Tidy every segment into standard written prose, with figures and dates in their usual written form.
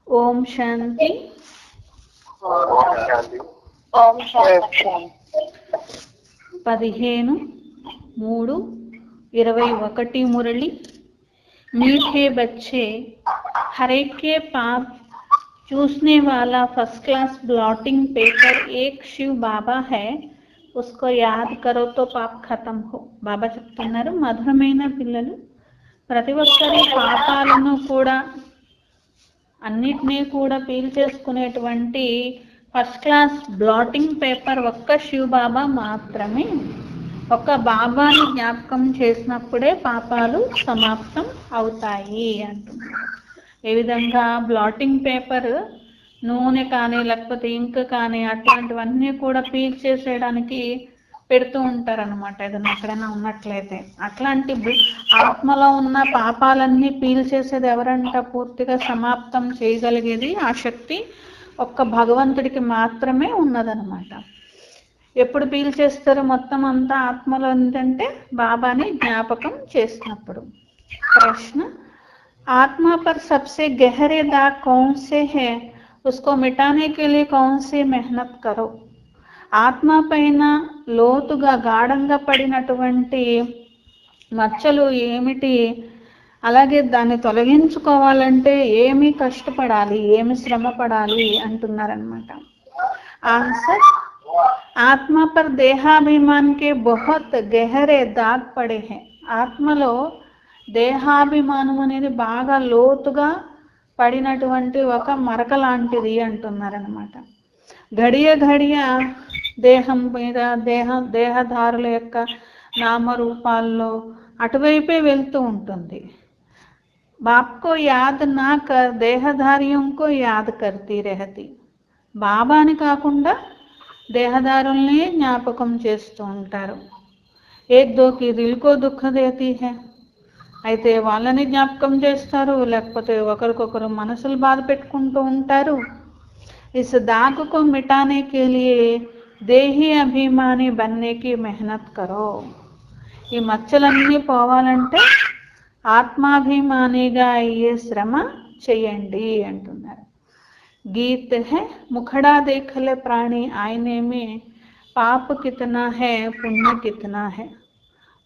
ఓం శాంతి. ఓం శాంతి. ఓం శాంతి. 15/3/21 मुरली। मीठे बच्चे, हर एक के पाप चूसने वाला फर्स्ट क्लास ब्लॉटिंग पेपर एक शिव बाबा है, उसको याद करो तो पाप खत्म हो। బాబా చెప్తున్నారు, మధురమైన పిల్లలు, ప్రతి ఒక్కరి పాపాలను కూడా అన్నిటినీ కూడా పీల్చేసుకునేటువంటి ఫస్ట్ క్లాస్ బ్లాటింగ్ పేపర్ ఒక్క శివ్ బాబా మాత్రమే. ఒక్క బాబాని జ్ఞాపకం చేసినప్పుడే పాపాలు సమాప్తం అవుతాయి అంటున్నారు. ఏ విధంగా బ్లాటింగ్ పేపర్ నూనె కానీ లేకపోతే ఇంక్ కానీ అట్లాంటివన్నీ కూడా పీల్చేసేయడానికి పెడుతూ ఉంటారనమాట, ఏదైనా ఎక్కడైనా ఉన్నట్లయితే. అట్లాంటి ఆత్మలో ఉన్న పాపాలన్నీ పీల్చేసేది ఎవరంట, పూర్తిగా సమాప్తం చేయగలిగేది ఆ శక్తి ఒక్క భగవంతుడికి మాత్రమే ఉన్నదనమాట. ఎప్పుడు పీల్చేస్తారు మొత్తం అంతా ఆత్మలో ఏంటంటే బాబాని జ్ఞాపకం చేసినప్పుడు. ప్రశ్న, आत्मा पर सबसे गहरे दाग कौन से हैं, उसको मिटाने के लिए कौन सी मेहनत करो। ఆత్మ పైన లోతుగా గాఢంగా పడినటువంటి మచ్చలు ఏమిటి, అలాగే దాన్ని తొలగించుకోవాలంటే ఏమి కష్టపడాలి, ఏమి శ్రమ పడాలి అంటున్నారనమాట. ఆన్సర్, ఆత్మ పర్ దేహాభిమాన్ కే బహుత్ గహరే దాగ్ పడే హై. ఆత్మలో దేహాభిమానం అనేది బాగా లోతుగా పడినటువంటి ఒక మరక లాంటిది అంటున్నారనమాట. ఘడియ ఘడియ దేహం మీద దేహధారుల యొక్క నామరూపాల్లో అటువైపే వెళ్తూ ఉంటుంది. బాప్కో యాద్ నా కర్ దేహధార్యంకో యాద్ కర్తీ రెహతి. బాబాని కాకుండా దేహదారుల్ని జ్ఞాపకం చేస్తూ ఉంటారు. ఏక్ దోకి దిల్కో దుఃఖ దేతీ హై, అయితే వాళ్ళని జ్ఞాపకం చేస్తారు, లేకపోతే ఒకరికొకరు మనసులు బాధ పెట్టుకుంటూ ఉంటారు. इस दाग को मिटाने के लिए देही अभिमानी बनने की मेहनत करो. ఈ మచ్చలన్నీ పోవాలంటే ఆత్మాభిమానిగా అయ్యే శ్రమ చేయండి అంటున్నారు. గీత్ హై ముఖడా దేఖలే ప్రాణి ఆయనే మే పాప కితనా హై పుణ్య కితనా హై.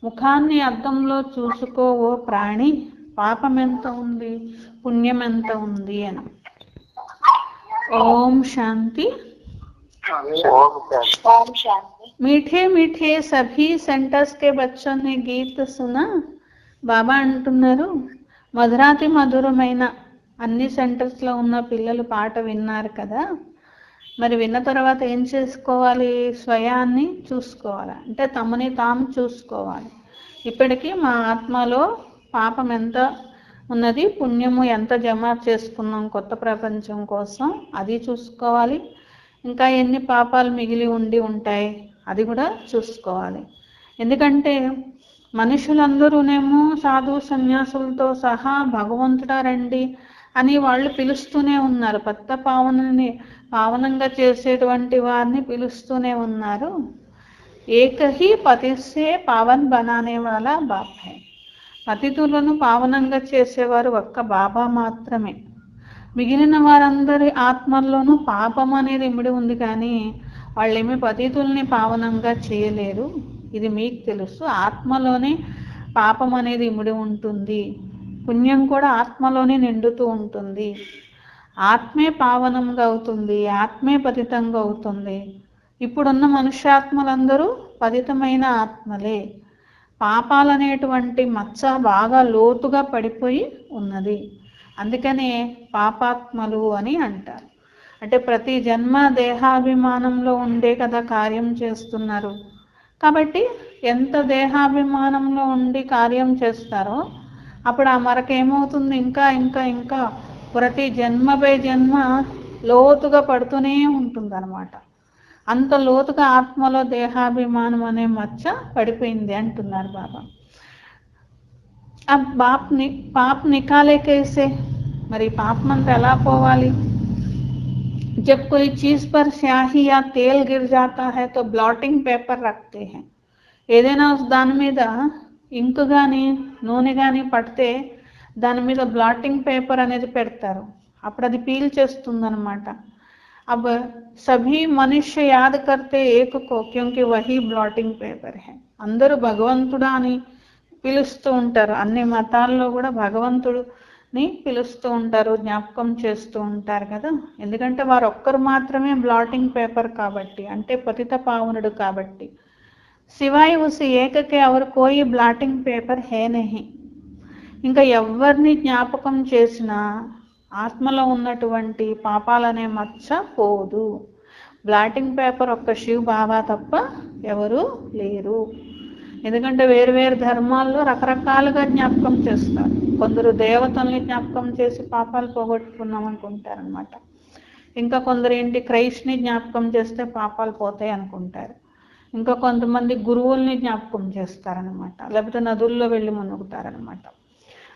ముఖాన్ని అద్దంలో చూసుకో ఓ ప్రాణి, పాపం ఎంత ఉంది, పుణ్యం ఎంత ఉంది అని. ओम शांति. ओम शांति. मीठे मीठे सभी सेंटर्स के बच्चों ने गीत सुना. బాబా అంటున్నారు, మధురాతి మధురమైన అన్ని సెంటర్స్లో ఉన్న పిల్లలు పాట విన్నారు కదా. మరి విన్న తర్వాత ఏం చేసుకోవాలి, స్వయాన్ని చూసుకోవాలి, అంటే తమని తాము చూసుకోవాలి. ఇప్పటికీ మా ఆత్మలో పాపం ఎంత ఉన్నది, పుణ్యము ఎంత జమ చేసుకున్నాం కొత్త ప్రపంచం కోసం, అది చూసుకోవాలి. ఇంకా ఎన్ని పాపాలు మిగిలి ఉంటాయి అది కూడా చూసుకోవాలి. ఎందుకంటే మనుషులందరూనేమో సాధు సన్యాసులతో సహా భగవంతుడా రండి అని వాళ్ళు పిలుస్తూనే ఉన్నారు. కొత్త పావనంగా చేసేటువంటి వారిని పిలుస్తూనే ఉన్నారు. ఏకహి పతిసే పావన్ బనానే వాలా బాప్ హై. పతితులను పావనంగా చేసేవారు ఒక్క బాబా మాత్రమే. మిగిలిన వారందరి ఆత్మల్లోనూ పాపం అనేది ఇమిడి ఉంది, కానీ వాళ్ళేమీ పతితుల్ని పావనంగా చేయలేరు. ఇది మీకు తెలుసు. ఆత్మలోనే పాపం అనేది ఇమిడి ఉంటుంది, పుణ్యం కూడా ఆత్మలోనే నిండుతూ ఉంటుంది. ఆత్మే పావనంగా అవుతుంది, ఆత్మే పతితంగా అవుతుంది. ఇప్పుడున్న మనుష్యాత్మలందరూ పతితమైన ఆత్మలే. పాపాలనేటువంటి మచ్చ బాగా లోతుగా పడిపోయి ఉన్నది, అందుకనే పాపాత్మలు అని అంటారు. అంటే ప్రతి జన్మ దేహాభిమానంలో ఉండే కదా కార్యం చేస్తున్నారు. కాబట్టి ఎంత దేహాభిమానంలో ఉండి కార్యం చేస్తారో అప్పుడు ఆ మరక ఏమవుతుంది, ఇంకా ఇంకా ఇంకా ప్రతి జన్మపై జన్మ లోతుగా పడుతూనే ఉంటుంది అన్నమాట. అంత లోతుగా ఆత్మలో దేహాభిమానం అనే మచ్చ పడిపోయింది అంటున్నారు బాబా. अब पाप निकाले कैसे, మరి పాపం అంతా ఎలా పోవాలి. जब कोई चीज पर स्याही या तेल गिर जाता है तो ब्लॉटिंग पेपर रखते हैं. ఏదైనా దాని మీద ఇంకు కానీ నూనె కానీ పడితే దాని మీద బ్లాటింగ్ పేపర్ అనేది పెడతారు. అప్పుడు అది పీల్చేస్తుందన్నమాట. अब सभी मनुष्य याद करते एक को क्योंकि वही బ్లాటింగ్ పేపర్ है. అందరూ భగవంతుడా అని పిలుస్తూ ఉంటారు. అన్ని మతాల్లో కూడా భగవంతుడిని పిలుస్తూ ఉంటారు, జ్ఞాపకం చేస్తూ ఉంటారు కదా. ఎందుకంటే వారు ఒక్కరు మాత్రమే బ్లాటింగ్ పేపర్ కాబట్టి, అంటే పతిత పావనుడు కాబట్టి. సివాయ్ ఉస్ ఏకకే और कोई బ్లాటింగ్ పేపర్ है नहीं. ఇంకా ఎవరిని జ్ఞాపకం చేసినా ఆత్మలో ఉన్నటువంటి పాపాలనే మచ్చ పోదు. బ్లాటింగ్ పేపర్ ఒక్క శివ్ బాబా తప్ప ఎవరు లేరు. ఎందుకంటే వేరు వేరు ధర్మాల్లో రకరకాలుగా జ్ఞాపకం చేస్తారు. కొందరు దేవతల్ని జ్ఞాపకం చేసి పాపాలు పోగొట్టుకున్నాం అనుకుంటారనమాట. ఇంకా కొందరు ఏంటి క్రైస్ట్ని జ్ఞాపకం చేస్తే పాపాలు పోతాయి అనుకుంటారు. ఇంకా కొంతమంది గురువుల్ని జ్ఞాపకం చేస్తారనమాట, లేకపోతే నదుల్లో వెళ్ళి మునుగుతారనమాట.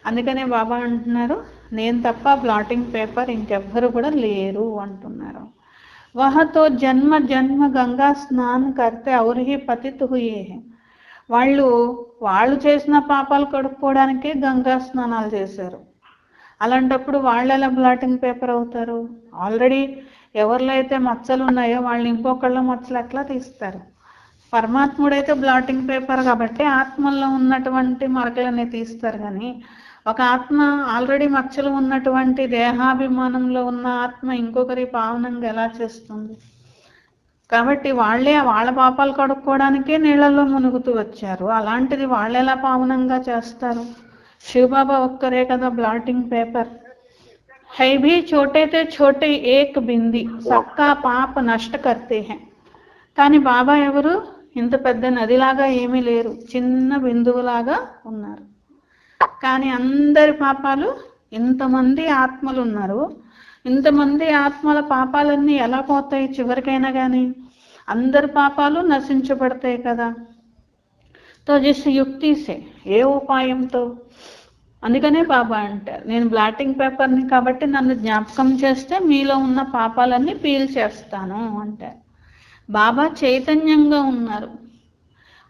అందుకనే బాబా అంటున్నారు, నేను తప్ప బ్లాటింగ్ పేపర్ ఇంకెవ్వరు కూడా లేరు అంటున్నారు. వహతో జన్మ జన్మ గంగా స్నాన్ కర్తే ఔర్ హీ పతిత్ హుయే హై. వాళ్ళు చేసిన పాపాలు కడుక్కోవడానికే గంగా స్నానాలు చేశారు. అలాంటప్పుడు వాళ్ళు ఎలా బ్లాటింగ్ పేపర్ అవుతారు? ఆల్రెడీ ఎవరిలో అయితే మచ్చలు ఉన్నాయో వాళ్ళు ఇంకొకళ్ళ మచ్చలు ఎట్లా తీస్తారు? పరమాత్ముడైతే బ్లాటింగ్ పేపర్ కాబట్టి ఆత్మల్లో ఉన్నటువంటి మరకలనే తీస్తారు. కానీ ఒక ఆత్మ ఆల్రెడీ మచ్చలు ఉన్నటువంటి దేహాభిమానంలో ఉన్న ఆత్మ ఇంకొకరి పావనంగా ఎలా చేస్తుంది? కాబట్టి వాళ్ళ పాపాలు కడుక్కోవడానికే నీళ్ళల్లో మునుగుతూ వచ్చారు. అలాంటిది వాళ్ళు ఎలా పావనంగా చేస్తారు? శివబాబా ఒక్కరే కదా బ్లాటింగ్ పేపర్. హై భీ చోటైతే చోటే ఏక్ బింది సబ్కా పాప నష్ట కర్తే హై. కానీ బాబా ఎవరు? ఇంత పెద్ద నదిలాగా ఏమీ లేరు, చిన్న బిందువులాగా ఉన్నారు. కానీ అందరి పాపాలు, ఇంతమంది ఆత్మలు ఉన్నారు, ఇంతమంది ఆత్మల పాపాలన్నీ ఎలా పోతాయి చివరికైనా? కానీ అందరి పాపాలు నశించబడతాయి కదా. తో జిస్ యుక్తిసే, ఏ ఉపాయంతో? అందుకనే బాబా అంటారు, నేను బ్లాటింగ్ పేపర్ని కాబట్టి నన్ను జ్ఞాపకం చేస్తే మీలో ఉన్న పాపాలన్నీ పీల్చేస్తాను అంటారు. బాబా చైతన్యంగా ఉన్నారు,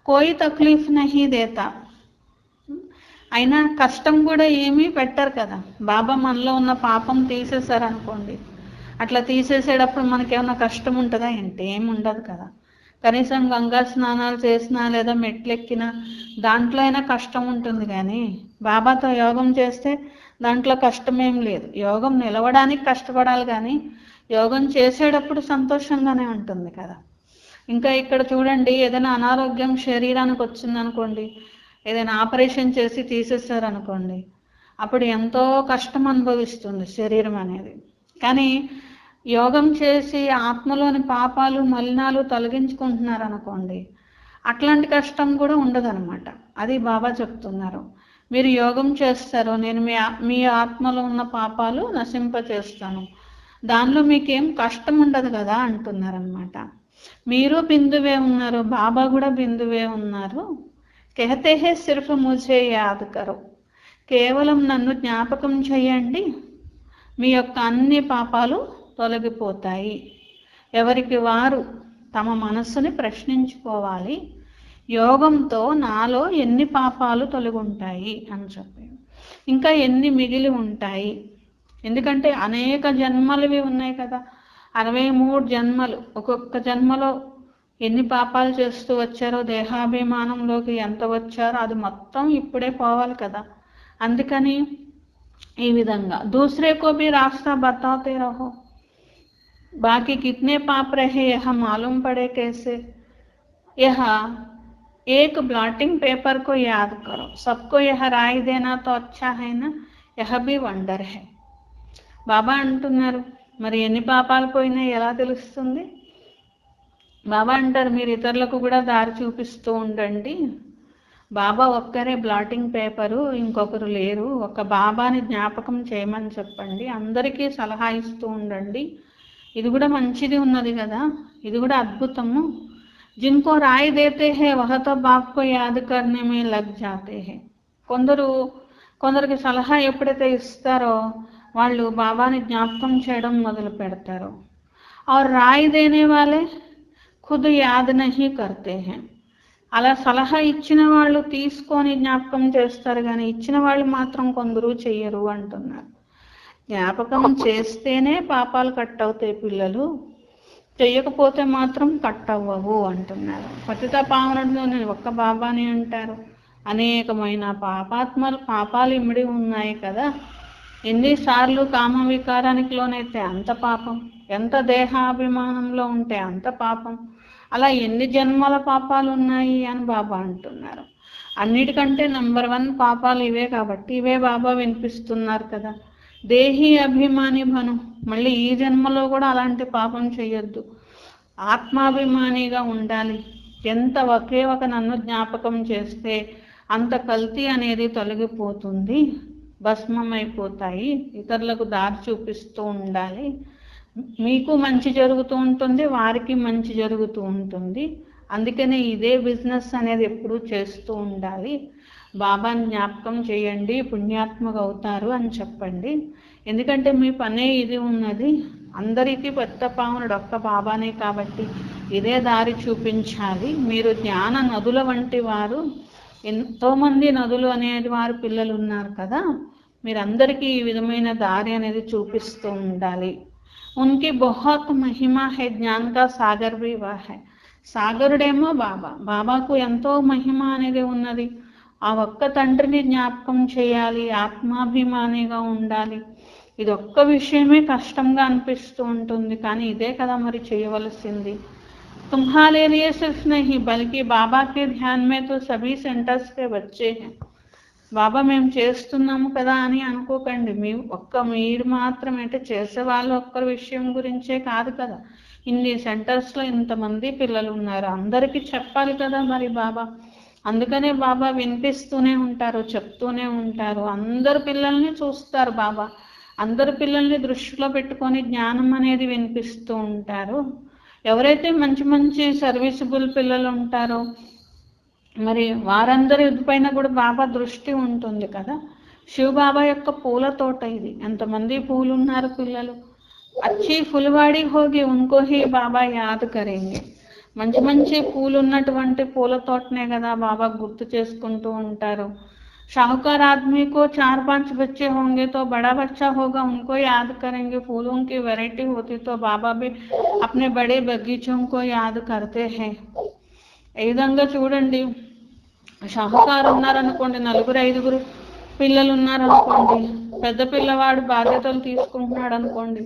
కోయి తక్లీఫ్ నహీ దేతా. అయినా కష్టం కూడా ఏమీ పెట్టరు కదా. బాబా మనలో ఉన్న పాపం తీసేశారనుకోండి, అట్లా తీసేసేటప్పుడు మనకేమన్నా కష్టం ఉంటుందా? అంటే ఏమి ఉండదు కదా. కనీసం గంగా స్నానాలు చేసినా లేదా మెట్లెక్కినా దాంట్లో అయినా కష్టం ఉంటుంది. కానీ బాబాతో యోగం చేస్తే దాంట్లో కష్టమేం లేదు. యోగం నిలవడానికి కష్టపడాలి, కానీ యోగం చేసేటప్పుడు సంతోషంగానే ఉంటుంది కదా. ఇంకా ఇక్కడ చూడండి, ఏదైనా అనారోగ్యం శరీరానికి వచ్చిందనుకోండి, ఏదైనా ఆపరేషన్ చేసి తీసేస్తారనుకోండి, అప్పుడు ఎంతో కష్టం అనుభవిస్తుంది శరీరం అనేది. కానీ యోగం చేసి ఆత్మలోని పాపాలు మలినాలు తొలగించుకుంటున్నారనుకోండి, అట్లాంటి కష్టం కూడా ఉండదన్నమాట. అది బాబా చెప్తున్నారు, మీరు యోగం చేస్తారు, నేను మీ ఆత్మలో ఉన్న పాపాలు నశింపచేస్తాను, దానిలో మీకేం కష్టం ఉండదు కదా అంటున్నారనమాట. మీరు బిందువే ఉన్నారు, బాబా కూడా బిందువే ఉన్నారు. कहते हैं सिर्फ मुझे याद करो, కేవలం నన్ను జ్ఞాపకం చేయండి, మీ యొక్క అన్ని పాపాలు తొలగిపోతాయి. ఎవరికి వారు తమ మనస్సుని ప్రశ్నించుకోవాలి, యోగంతో నాలో ఎన్ని పాపాలు తొలగుంటాయి అని చెప్పి, ఇంకా ఎన్ని మిగిలి ఉంటాయి. ఎందుకంటే అనేక జన్మలువి ఉన్నాయి కదా, 63 జన్మలు. ఒక్కొక్క జన్మలో ఎన్ని పాపాలు చేస్తూ వచ్చారో, దేహాభిమానంలోకి ఎంత వచ్చారో అది మొత్తం ఇప్పుడే పోవాలి కదా. అందుకని ఈ విధంగా दूसरे को भी रास्ता बताते रहो, बाकी कितने पाप रहे यह मालूम पड़े कैसे, यह एक ब्लॉटिंग पेपर को याद करो, सबको यह राय देना तो अच्छा है ना, यह भी वंडर है. బాబా అంటున్నారు, మరి ఎన్ని పాపాలు పోయినా ఎలా తెలుస్తుంది? బాబా అంటారు, మీరు ఇతరులకు కూడా దారి చూపిస్తూ ఉండండి. బాబా ఒక్కరే బ్లాటింగ్ పేపరు, ఇంకొకరు లేరు. ఒక బాబాని జ్ఞాపకం చేయమని చెప్పండి, అందరికీ సలహా ఇస్తూ ఉండండి. ఇది కూడా మంచిది ఉన్నది కదా, ఇది కూడా అద్భుతము. జిన్కో రాయి దేతే హే వహతో బాప్కో యాద్ కర్నే మే లగ్ జాతే హే. కొందరికి సలహా ఎప్పుడైతే ఇస్తారో వాళ్ళు బాబాని జ్ఞాపకం చేయడం మొదలు పెడతారు. और राय देने वाले खुद याद नहीं करते हैं. అలా సలహా ఇచ్చిన వాళ్ళు తీసుకొని జ్ఞాపకం చేస్తారు, కానీ ఇచ్చిన వాళ్ళు మాత్రం కొందరు చెయ్యరు అంటున్నారు. జ్ఞాపకం చేస్తేనే పాపాలు కట్ అవుతాయి పిల్లలు, చెయ్యకపోతే మాత్రం కట్ అవ్వవు అంటున్నారు. పతిత పావనుడిలో నేను ఒక్క బాబాని అంటారు, అనేకమైన పాపాలు ఇమిడి ఉన్నాయి కదా. ఎన్నిసార్లు కామ వికారానికి లోనైతే అంత పాపం, ఎంత దేహాభిమానంలో ఉంటే అంత పాపం, అలా ఎన్ని జన్మల పాపాలు ఉన్నాయి అని బాబా అంటున్నారు. అన్నిటికంటే నంబర్ 1 పాపాలు ఇవే కాబట్టి ఇవే బాబా వినిపిస్తున్నారు కదా. దేహి అభిమాని భను, మళ్ళీ ఈ జన్మలో కూడా అలాంటి పాపం చేయొద్దు, ఆత్మాభిమానిగా ఉండాలి. ఎంత ఒకే ఒక నన్ను జ్ఞాపకం చేస్తే అంత కల్తీ అనేది తొలగిపోతుంది, భస్మమైపోతాయి. ఇతరులకు దారి చూపిస్తూ ఉండాలి, మీకు మంచి జరుగుతూ ఉంటుంది, వారికి మంచి జరుగుతూ ఉంటుంది. అందుకనే ఇదే బిజినెస్ అనేది ఎప్పుడూ చేస్తూ ఉండాలి. బాబాని జ్ఞాపకం చేయండి, పుణ్యాత్మక అవుతారు అని చెప్పండి. ఎందుకంటే మీ పనే ఇది ఉన్నది. అందరికీ పెద్ద పావనుడు ఒక్క బాబానే కాబట్టి ఇదే దారి చూపించాలి. మీరు జ్ఞాన నదుల వంటి వారు, ఎంతోమంది నదులు అనేది వారు పిల్లలు ఉన్నారు కదా. మీరందరికీ ఈ విధమైన దారి అనేది చూపిస్తూ ఉండాలి. ఉనికి బహుత్ మహిమ హై, జ్ఞాన్ కా సాగర్ భీ వహ్ హై. సాగరుడేమో బాబా, బాబాకు ఎంతో మహిమ అనేది ఉన్నది. ఆ ఒక్క తండ్రిని జ్ఞాపకం చేయాలి, ఆత్మాభిమానిగా ఉండాలి. ఇది ఒక్క విషయమే కష్టంగా అనిపిస్తూ ఉంటుంది, కానీ ఇదే కదా మరి చేయవలసింది. तुम्हारे लिए सिर्फ नहीं बल्कि बाबा के ध्यान में तो सभी सेंटर्स के बच्चे हैं. బాబా మేము చేస్తున్నాము కదా అని అనుకోకండి. మీరు మాత్రమే, అంటే చేసే వాళ్ళు ఒక్కరి విషయం గురించే కాదు కదా. ఇన్ని సెంటర్స్లో ఇంతమంది పిల్లలు ఉన్నారు, అందరికీ చెప్పాలి కదా మరి బాబా. అందుకనే బాబా వినిపిస్తూనే ఉంటారు, చెప్తూనే ఉంటారు. అందరు పిల్లల్ని చూస్తారు బాబా, అందరు పిల్లల్ని దృష్టిలో పెట్టుకొని జ్ఞానం అనేది వినిపిస్తూ ఉంటారు. ఎవరైతే మంచి మంచి సర్వీసబుల్ పిల్లలు ఉంటారో మరి వారందరి పైన కూడా బాబా దృష్టి ఉంటుంది కదా. శివబాబా యొక్క పూల తోట ఇది, ఎంతమంది పూలు ఉన్నారు పిల్లలు. అచ్చి ఫుల్వాడి హోగి ఉన్కో హీ బాబా యాద్ కరేంగే. మంచి మంచి పూలు ఉన్నటువంటి పూల తోటనే కదా బాబా గుర్తు చేసుకుంటూ ఉంటారు. शाहूकार आदमी को 4-5 बच्चे होंगे तो बड़ा बच्चा होगा, उनको याद करेंगे. फूलों की वैरायटी होती तो बाबा भी अपने बड़े बगीचों को याद करते हैं. ఈ విధంగా చూడండి, షాహుకారు ఉన్నారనుకోండి, 4-5 పిల్లలు ఉన్నారనుకోండి, పెద్ద పిల్లవాడు బాధ్యతలు తీసుకుంటున్నాడు అనుకోండి,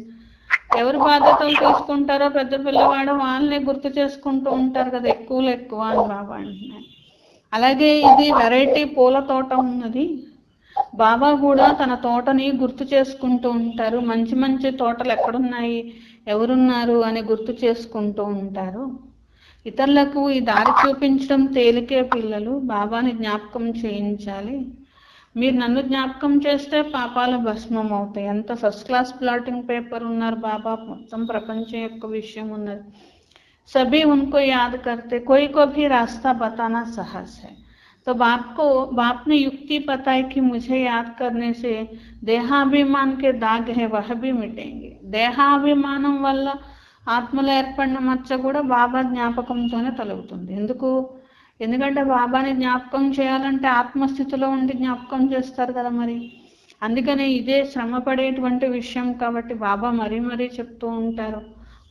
ఎవరు బాధ్యతలు తీసుకుంటారో పెద్ద పిల్లవాడు వాళ్ళని గుర్తు చేసుకుంటూ ఉంటారు కదా, ఎక్కువ అని బాబా అంటున్నారు. అలాగే ఇది వెరైటీ పూల తోట ఉన్నది. బాబా కూడా తన తోటని గుర్తు చేసుకుంటూ ఉంటారు. మంచి మంచి తోటలు ఎక్కడున్నాయి, ఎవరున్నారు అని గుర్తు చేసుకుంటూ ఉంటారు. ఇతరులకు ఈ దారి చూపించడం తేలికే పిల్లలు, బాబాని జ్ఞాపకం చేయించాలి. మీరు నన్ను జ్ఞాపకం చేస్తే పాపాలు భస్మం అవుతాయి. ఎంత ఫస్ట్ క్లాస్ ప్లాటింగ్ పేపర్ ఉన్నారు బాబా, మొత్తం ప్రపంచం యొక్క విషయం ఉన్నది. सभी उनको याद करते, कोई को भी रास्ता बताना सहज है. तो बाप ने युक्ति बताई कि मुझे याद करने से देहाभिमान के दाग है वह भी मिटेंगे. దేహాభిమానం వల్ల ఆత్మలో ఏర్పడిన మచ్చ కూడా బాబా జ్ఞాపకంతోనే తొలగుతుంది. ఎందుకంటే బాబాని జ్ఞాపకం చేయాలంటే ఆత్మస్థితిలో ఉండి జ్ఞాపకం చేస్తారు కదా మరి. అందుకనే ఇదే శ్రమ పడేటువంటి విషయం కాబట్టి బాబా మరీ చెప్తూ ఉంటారు.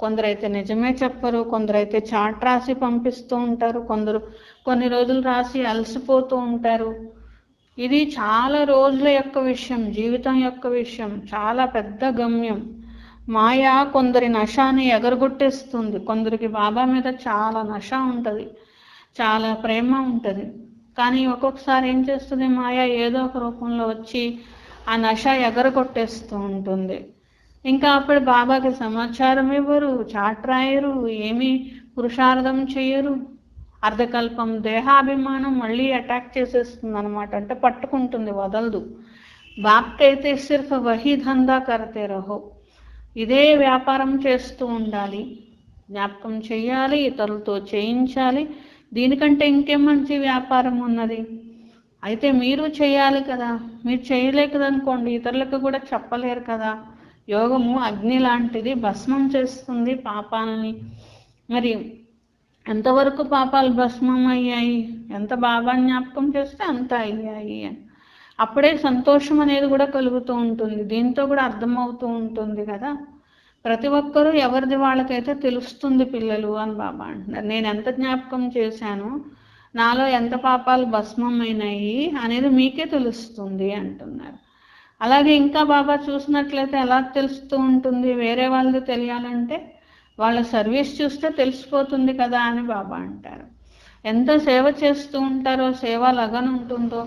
కొందరైతే నిజమే చెప్పరు, కొందరైతే చాట్ రాసి పంపిస్తూ ఉంటారు, కొందరు కొన్ని రోజులు రాసి అలసిపోతూ ఉంటారు. ఇది చాలా రోజుల యొక్క విషయం, జీవితం యొక్క విషయం, చాలా పెద్ద గమ్యం. మాయ కొందరి నశాన్ని ఎగరగొట్టేస్తుంది. కొందరికి బాబా మీద చాలా నశ ఉంటుంది, చాలా ప్రేమ ఉంటుంది. కానీ ఒక్కొక్కసారి ఏం చేస్తుంది మాయ, ఏదో ఒక రూపంలో వచ్చి ఆ నశ ఎగరగొట్టేస్తూ ఉంటుంది. ఇంకా అప్పుడు బాబాకి సమాచారం ఇవ్వరు, చాట్ రాయరు, ఏమీ పురుషార్థం చేయరు. అర్ధకల్పం దేహాభిమానం మళ్ళీ అటాక్ చేసేస్తుంది అనమాట, అంటే పట్టుకుంటుంది, వదలదు. బాప్కైతే సిర్ఫ్ వహీ ధందా కర్తే రహో, ఇదే వ్యాపారం చేస్తూ ఉండాలి, జ్ఞాపకం చేయాలి, ఇతరులతో చేయించాలి. దీనికంటే ఇంకేం మంచి వ్యాపారం ఉన్నది. అయితే మీరు చేయాలి కదా, మీరు చేయలేకదనుకోండి ఇతరులకు కూడా చెప్పలేరు కదా. యోగము అగ్ని లాంటిది, భస్మం చేస్తుంది పాపాలని. మరి ఎంతవరకు పాపాలు భస్మం అయ్యాయి, ఎంత బాబా జ్ఞాపకం చేస్తే అంత అయ్యాయి అని. అప్పుడే సంతోషం అనేది కూడా కలుగుతూ ఉంటుంది. దీంతో కూడా అర్థమవుతూ ఉంటుంది కదా, ప్రతి ఒక్కరూ ఎవరిది వాళ్ళకైతే తెలుస్తుంది పిల్లలు అని బాబా అంటున్నారు. నేను ఎంత జ్ఞాపకం చేశాను, నాలో ఎంత పాపాలు భస్మమైనాయి అనేది మీకే తెలుస్తుంది అంటున్నారు. అలాగే ఇంకా బాబా చూసినట్లయితే ఎలా తెలుస్తూ ఉంటుంది, వేరే వాళ్ళది తెలియాలంటే వాళ్ళ సర్వీస్ చూస్తే తెలిసిపోతుంది కదా అని బాబా అంటారు. ఎంత సేవ చేస్తూ ఉంటారో, సేవ లగన్ ఉంటుందో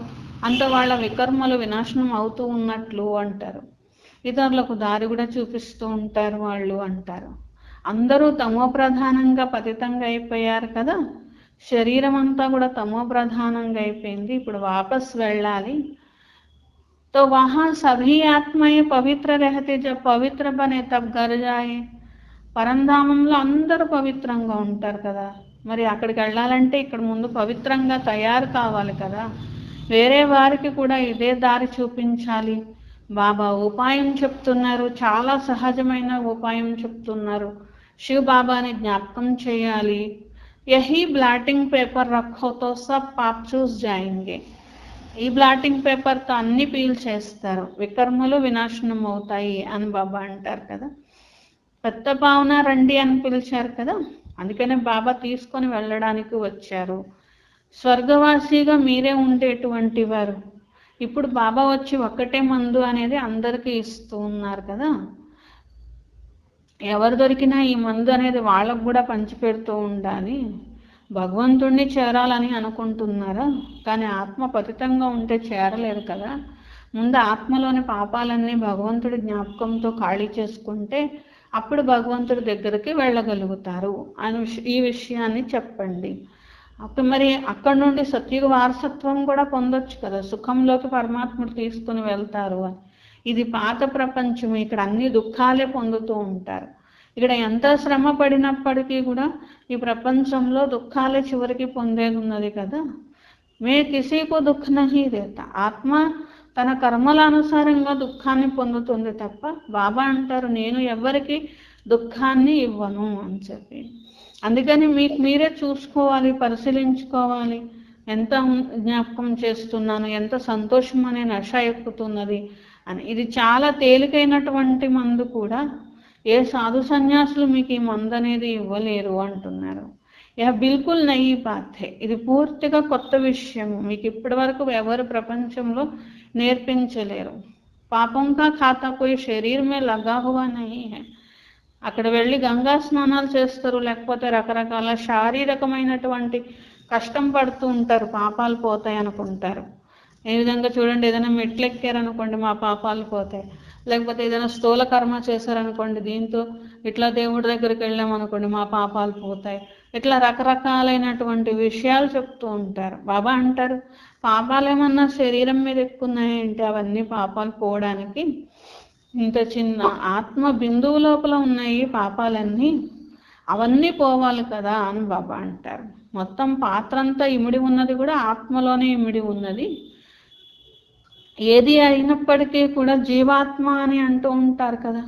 అంత వాళ్ళ వికర్మలు వినాశనం అవుతూ ఉన్నట్లు అంటారు. ఇతరులకు దారి కూడా చూపిస్తూ ఉంటారు వాళ్ళు అంటారు. అందరూ తమో ప్రధానంగా పతితంగా అయిపోయారు కదా, శరీరం అంతా కూడా తమో ప్రధానంగా అయిపోయింది. ఇప్పుడు వాపస్ వెళ్ళాలి. तो वहाँ सभी आत्माएं पवित्र रहते, जब पवित्र बने तब घर जाए. పరంధామంలో అందరూ పవిత్రంగా ఉంటారు కదా, మరి అక్కడికి వెళ్ళాలంటే ఇక్కడ ముందు పవిత్రంగా తయారు కావాలి కదా. వేరే వారికి కూడా ఇదే దారి చూపించాలి. బాబా ఉపాయం చెప్తున్నారు, చాలా సహజమైన ఉపాయం చెప్తున్నారు. శివ్ బాబాని జ్ఞాపకం చేయాలి. యహీ బ్లాటింగ్ పేపర్ రఖో తో సబ్ పాప్ చూస్ జాయింగే. ఈ బ్లాటింగ్ పేపర్తో అన్ని పీల్ చేస్తారు, వికర్మలు వినాశనం అవుతాయి అని బాబా అంటారు కదా. పెద్ద భావన రండి అని పిలిచారు కదా, అందుకనే బాబా తీసుకొని వెళ్ళడానికి వచ్చారు. స్వర్గవాసిగా మీరే ఉండేటువంటి వారు, ఇప్పుడు బాబా వచ్చి ఒక్కటే మందు అనేది అందరికీ ఇస్తూ ఉన్నారు కదా. ఎవరు దొరికినా ఈ మందు అనేది వాళ్ళకు కూడా పంచిపెడుతూ ఉండాలి. భగవంతుణ్ణి చేరాలని అనుకుంటున్నారా, కానీ ఆత్మ పతితంగా ఉంటే చేరలేదు కదా. ముందు ఆత్మలోని పాపాలన్నీ భగవంతుడి జ్ఞాపకంతో ఖాళీ చేసుకుంటే అప్పుడు భగవంతుడి దగ్గరికి వెళ్ళగలుగుతారు అని ఈ విషయాన్ని చెప్పండి. అప్పుడు మరి అక్కడ నుండి సత్యుగ వారసత్వం కూడా పొందొచ్చు కదా, సుఖంలోకి పరమాత్ముడు తీసుకుని వెళ్తారు అని. ఇది పాత ప్రపంచం, ఇక్కడ అన్ని దుఃఖాలే పొందుతూ ఉంటారు. ఇక్కడ ఎంత శ్రమ పడినప్పటికీ కూడా ఈ ప్రపంచంలో దుఃఖాలే చివరికి పొందేది ఉన్నది కదా. మే కిసీకు దుఃఖ నహీ దేతా, ఆత్మ తన కర్మల అనుసారంగా దుఃఖాన్ని పొందుతుంది తప్ప బాబా అంటారు నేను ఎవరికి దుఃఖాన్ని ఇవ్వను అని చెప్పి. అందుకని మీకు మీరే చూసుకోవాలి, పరిశీలించుకోవాలి. ఎంత జ్ఞాపకం చేస్తున్నాను, ఎంత సంతోషం అనే నష ఎక్కుతున్నది అని. ఇది చాలా తేలికైనటువంటి మందు కూడా, ఏ సాధు సన్యాసులు మీకు ఈ మందు అనేది ఇవ్వలేరు అంటున్నారు. యహ బిల్కుల్ నయీ బాత్ హై, ఇది పూర్తిగా కొత్త విషయం, మీకు ఇప్పటి వరకు ఎవరు ప్రపంచంలో నేర్పించలేరు. పాపం కా ఖాతా కోయి శరీర్ మే లగా హువా నహీ హై. అక్కడ వెళ్ళి గంగా స్నానాలు చేస్తారు, లేకపోతే రకరకాల శారీరకమైనటువంటి కష్టం పడుతూ ఉంటారు, పాపాలు పోతాయి అనుకుంటారు. ఏ విధంగా చూడండి, ఏదైనా మెట్లు ఎక్కారనుకోండి మా పాపాలు పోతాయి, లేకపోతే ఏదైనా స్థూల కర్మ చేశారనుకోండి, దీంతో ఇట్లా దేవుడి దగ్గరికి వెళ్ళామనుకోండి మా పాపాలు పోతాయి, ఇట్లా రకరకాలైనటువంటి విషయాలు చెప్తూ ఉంటారు. బాబా అంటారు పాపాలు ఏమన్నా శరీరం మీద ఎక్కున్నాయంటే అవన్నీ పాపాలు పోవడానికి ఇంత చిన్న ఆత్మ బిందువు లోపల ఉన్నాయి పాపాలన్నీ, అవన్నీ పోవాలి కదా అని బాబా అంటారు. మొత్తం పాత్ర అంతా ఇమిడి ఉన్నది కూడా ఆత్మలోనే ఇమిడి ఉన్నది. ఏది అయినప్పటికీ కూడా జీవాత్మ అని అంటూ ఉంటారు కదా,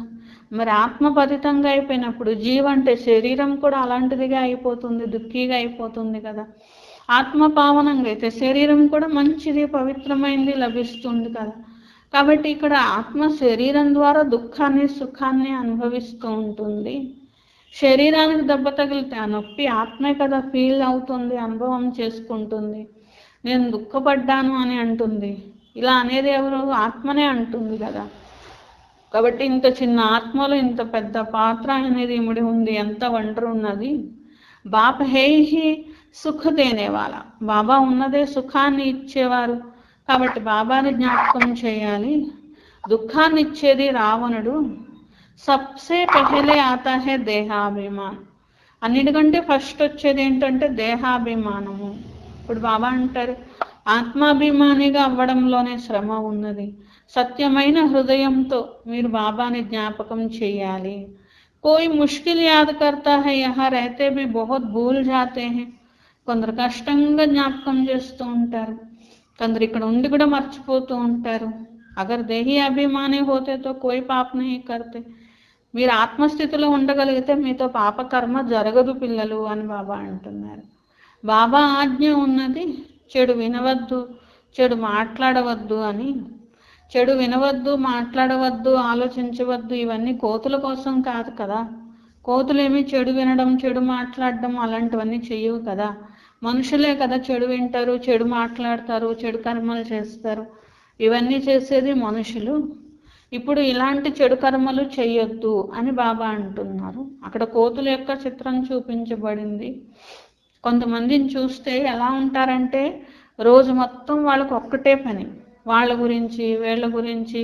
మరి ఆత్మ పతితంగా అయిపోయినప్పుడు జీవ అంటే శరీరం కూడా అలాంటిదిగా అయిపోతుంది, దుఃఖీగా అయిపోతుంది కదా. ఆత్మ పావనంగా అయితే శరీరం కూడా మంచిది పవిత్రమైనది లభిస్తుంది కదా. కాబట్టి ఇక్కడ ఆత్మ శరీరం ద్వారా దుఃఖాన్ని సుఖాన్ని అనుభవిస్తూ ఉంటుంది. శరీరానికి దెబ్బ తగిలితే ఆ నొప్పి ఆత్మే కదా ఫీల్ అవుతుంది, అనుభవం చేసుకుంటుంది. నేను దుఃఖపడ్డాను అని అంటుంది, ఇలా అనేది ఎవరు, ఆత్మనే అంటుంది కదా. కాబట్టి ఇంత చిన్న ఆత్మలో ఇంత పెద్ద పాత్ర అనేది ఇమిడి ఉంది, ఎంత వండర్ ఉన్నది. బాప్ హే హీ సుఖ దేనేవాలా, బాబా ఉన్నదే సుఖాన్ని ఇచ్చేవారు కాబట్టి బాబాని జ్ఞాపకం చేయాలి. దుఃఖాన్ని ఇచ్చేది రావణుడు. సబ్సే పెహలే ఆతా హే దేహాభిమాన్, అన్నిటికంటే ఫస్ట్ వచ్చేది ఏంటంటే దేహాభిమానము. ఇప్పుడు బాబా అంటారు ఆత్మాభిమానిగా అవ్వడంలోనే శ్రమ ఉన్నది. సత్యమైన హృదయంతో మీరు బాబాని జ్ఞాపకం చేయాలి. కోయి ముష్కిల్ యాద్ కర్తా హై, యహా రహతే భీ బహుత్ భూల్ జాతే హై. కొందరు కష్టంగా జ్ఞాపకం చేస్తూ ఉంటారు, కొందరు ఇక్కడ ఉండి కూడా మర్చిపోతూ ఉంటారు. అగర్ దేహి అభిమాని హోతే తో కోయి పాప నహీ కర్తే, మీరు ఆత్మస్థితిలో ఉండగలిగితే మీతో పాపకర్మ జరగదు పిల్లలు అని బాబా అంటున్నారు. బాబా ఆజ్ఞ ఉన్నది, చెడు వినవద్దు, చెడు మాట్లాడవద్దు అని. చెడు వినవద్దు, మాట్లాడవద్దు, ఆలోచించవద్దు, ఇవన్నీ కోతుల కోసం కాదు కదా. కోతులేమి చెడు వినడం, చెడు మాట్లాడడం అలాంటివన్నీ చెయ్యవు కదా. మనుషులే కదా చెడు వింటారు, చెడు మాట్లాడతారు, చెడు కర్మలు చేస్తారు. ఇవన్నీ చేసేది మనుషులు. ఇప్పుడు ఇలాంటి చెడు కర్మలు చెయ్యొద్దు అని బాబా అంటున్నారు. అక్కడ కోతుల యొక్క చిత్రం చూపించబడింది. కొంతమందిని చూస్తే ఎలా ఉంటారంటే రోజు మొత్తం వాళ్ళకు ఒక్కటే పని, వాళ్ళ గురించి, వీళ్ళ గురించి,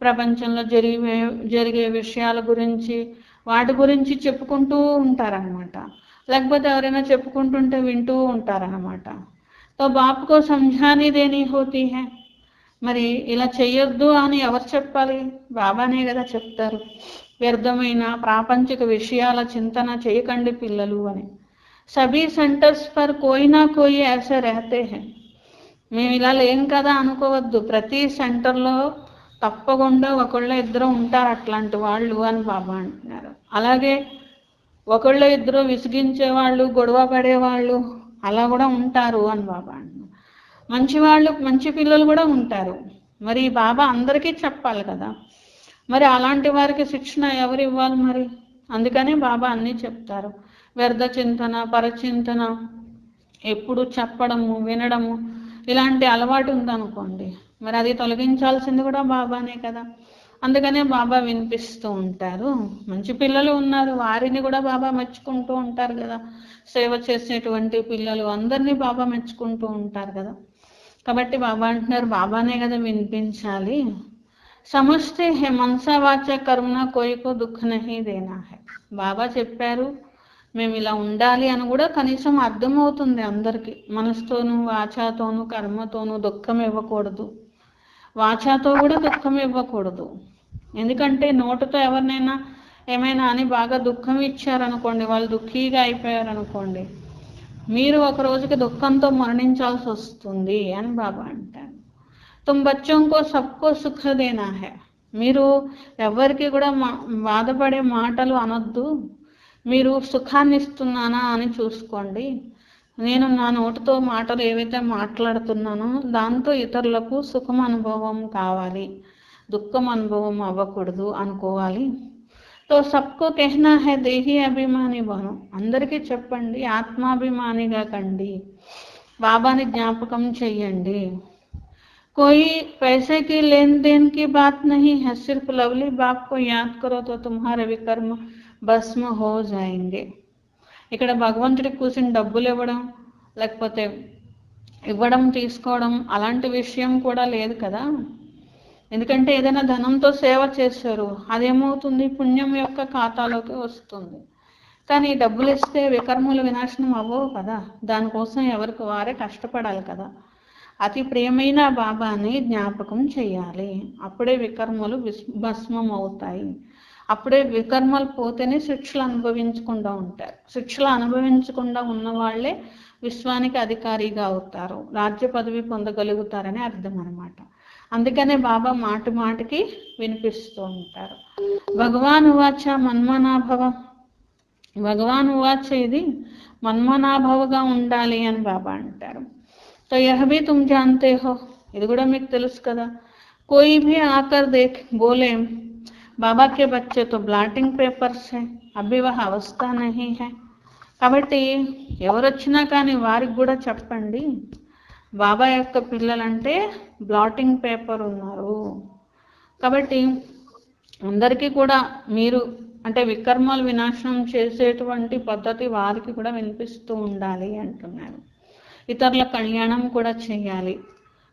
ప్రపంచంలో జరిగే విషయాల గురించి, వాటి గురించి చెప్పుకుంటూ ఉంటారనమాట. లేకపోతే ఎవరైనా చెప్పుకుంటుంటే వింటూ ఉంటారనమాట. తో బాపుకో సంఝానీ దేని హోతీ హై. మరి ఇలా చెయ్యొద్దు అని ఎవరు చెప్పాలి? బాబానే కదా చెప్తారు. వ్యర్థమైన ప్రాపంచిక విషయాల చింతన చేయకండి పిల్లలు అని. సభీ సెంటర్స్ పర్ కోయి నా కోయి ऐसे रहते हैं. మేము ఇలా లేం కదా అనుకోవద్దు. ప్రతి సెంటర్లో తప్పకుండా ఒకళ్ళ ఇద్దరు ఉంటారు అట్లాంటి వాళ్ళు అని బాబా అంటున్నారు. అలాగే ఒకళ్ళ ఇద్దరు విసిగించే వాళ్ళు, గొడవ పడేవాళ్ళు అలా కూడా ఉంటారు అని బాబా అంటున్నారు. మంచి వాళ్ళు, మంచి పిల్లలు కూడా ఉంటారు. మరి బాబా అందరికీ చెప్పాలి కదా. మరి అలాంటి వారికి శిక్షణ ఎవరు ఇవ్వాలి మరి? అందుకనే బాబా అన్నీ చెప్తారు. వ్యర్థ చింతన, పరచింతన ఎప్పుడు చెప్పడము, వినడము ఇలాంటి అలవాటు ఉందనుకోండి, మరి అది తొలగించాల్సింది కూడా బాబానే కదా. అందుకనే బాబా వినిపిస్తూ ఉంటారు. మంచి పిల్లలు ఉన్నారు, వారిని కూడా బాబా మెచ్చుకుంటూ ఉంటారు కదా. సేవ చేసేటువంటి పిల్లలు అందరినీ బాబా మెచ్చుకుంటూ ఉంటారు కదా. కాబట్టి బాబా అంటున్నారు బాబానే కదా వినిపించాలి. సమస్తే హే మనసా వాచ కర్మన కోయికో దుఃఖ నహీ దేనా హై. బాబా చెప్పారు మేము ఇలా ఉండాలి అని కూడా కనీసం అర్థమవుతుంది అందరికీ. మనసుతోనూ, వాచాతోనూ, కర్మతోనూ దుఃఖం ఇవ్వకూడదు. వాచాతో కూడా దుఃఖం ఇవ్వకూడదు. ఎందుకంటే నోటుతో ఎవరినైనా ఏమైనా అని బాగా దుఃఖం ఇచ్చారనుకోండి, వాళ్ళు దుఃఖీగా అయిపోయారనుకోండి, మీరు ఒక రోజుకి దుఃఖంతో మరణించాల్సి వస్తుంది అని బాబా అంటారు. తుమ్ బచ్చోంకో సబ్కో సుఖ దేనా హై. మీరు ఎవరికి కూడా బాధపడే మాటలు అనొద్దు. మీరు సుఖాన్ని ఇస్తున్నానా అని చూసుకోండి. నేను నా నోటితో మాటలు ఏవైతే మాట్లాడుతున్నానో దాంతో ఇతరులకు సుఖం అనుభవం కావాలి, దుఃఖం అనుభవం అవ్వకూడదు అనుకోవాలి. తో సబ్కో కెహనా హై దేహీ అభిమాని బను. అందరికీ చెప్పండి ఆత్మాభిమానిగా కండి, బాబాని జ్ఞాపకం చెయ్యండి. कोई पैसे की लेन देन की बात नहीं है, सिर्फ लवली बाप को याद करो तो तुम्हारे विकर्म భస్మ హో జాయింగే. ఇక్కడ భగవంతుడికి కూర్చుని డబ్బులు ఇవ్వడం, లేకపోతే ఇవ్వడం, తీసుకోవడం అలాంటి విషయం కూడా లేదు కదా. ఎందుకంటే ఏదైనా ధనంతో సేవ చేశారు, అదేమవుతుంది? పుణ్యం యొక్క ఖాతాలోకి వస్తుంది. కానీ డబ్బులు ఇస్తే వికర్మలు వినాశనం అవ్వవు కదా. దానికోసం ఎవరికి వారే కష్టపడాలి కదా. అతి ప్రియమైన బాబాని జ్ఞాపకం చేయాలి. అప్పుడే వికర్మలు భస్మం అవుతాయి. అప్పుడే వికర్మలు పోతేనే శిక్షలు అనుభవించకుండా ఉంటారు. శిక్షలు అనుభవించకుండా ఉన్న వాళ్ళే విశ్వానికి అధికారిగా అవుతారు, రాజ్య పదవి పొందగలుగుతారని అర్థం అన్నమాట. అందుకనే బాబా మాటి మాటికి వినిపిస్తూ ఉంటారు. భగవాన్ ఉవాచ మన్మనాభవ. భగవాన్ ఉవాచ ఇది మన్మనాభవగా ఉండాలి అని బాబా అంటారు. तो यह भी तुम जानते हो, ఇది కూడా మీకు తెలుసు కదా. कोई भी आकर देख बोले बाबा के बच्चे तो ब्लॉटिंग पेपर्स है, अभी वह अवस्था नहीं है. కాబట్టి ఎవరు వచ్చినా కానీ వారికి కూడా చెప్పండి బాబా యొక్క పిల్లలంటే బ్లాటింగ్ పేపర్ ఉన్నారు. కాబట్టి అందరికీ కూడా మీరు అంటే వికర్మలు వినాశనం చేసేటువంటి పద్ధతి వారికి కూడా వినిపిస్తూ ఉండాలి అంటున్నారు. ఇతరుల కళ్యాణం కూడా చేయాలి,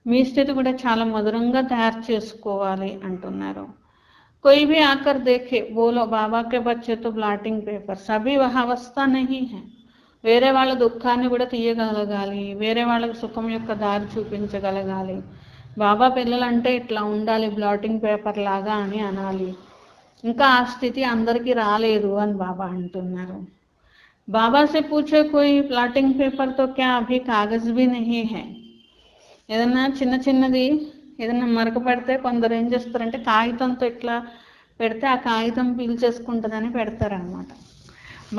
మీ స్థితి కూడా చాలా మధురంగా తయారు చేసుకోవాలి అంటున్నారు. कोई भी आकर देखे बोलो बाबा के बच्चे तो ब्लॉटिंग पेपर, सभी वह अवस्था नहीं है. వేరే వాళ్ళ దుఃఖాన్ని కూడా తీయగలగాలి, వేరే వాళ్ళకి సుఖం యొక్క దారి చూపించగలగాలి. బాబా పిల్లలంటే ఇట్లా ఉండాలి, బ్లాటింగ్ పేపర్ లాగా అని అనాలి. ఇంకా ఆ స్థితి అందరికీ రాలేదు అని బాబా అంటున్నారు. बाबा से पूछे कोई प्लॉटिंग पेपर तो क्या अभी कागज भी नहीं है. ఏదన్నా చిన్న చిన్నది ఏదన్నా మరక పెడితే కొందరు ఏం చేస్తారంటే కాగితంతో ఇట్లా పెడితే ఆ కాగితం పీల్చేసుకుంటుందని పెడతారనమాట.